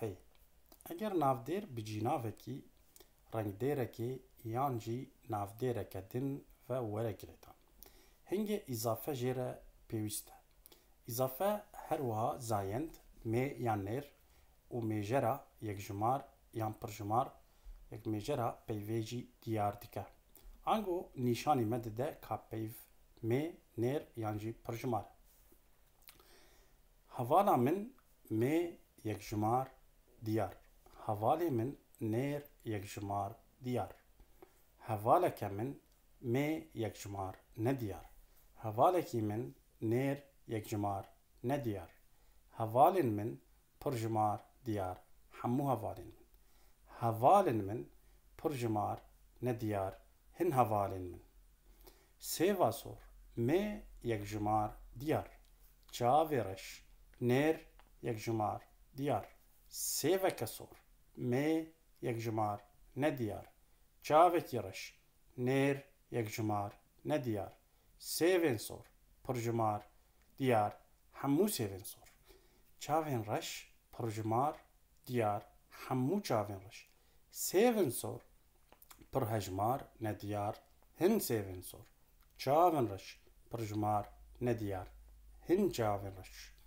izafeyê. Eger navdêr bi cînavekî, rengdêrekê yan jî navdêreke din ve were girêdan. Hingê îzafe jê re pêwîst e. Îzafe her wiha zayend, mê yan nêr û mêjera yekjimar yan pirjimar yekmêjera peyvê jî diyar dike. Ango nîşanî me dide ka peyv mê, nêr yan jî pirjimar e. Hevala min mê yekjimar diyar. Hevalê min nêr yekjimar diyar. Hevaleke min mê yekjimar nediyar. Hevalekî min nêr yekjimar nediyar. Hevalên min pirjimar diyar. Hemû hevalên min. Hevalên min pirjimar nediyar. Hin hevalên min. Sêva sor mê yekjimar diyar. Çavê reş nêr yekjimar diyar. Sêveke sor mê yekjimar nediyar. Çavekî reş nêr yekjimar nediyar. Sêvên sor pirjimar diyar. Hemû sêvên sor. Çavên reş pirjimar diyar. Hemû çavên reş. Sêvên sor pirhejmar nediyar. Hin sêvên sor. Çavên reş pirjimar nediyar. Hin çavên reş.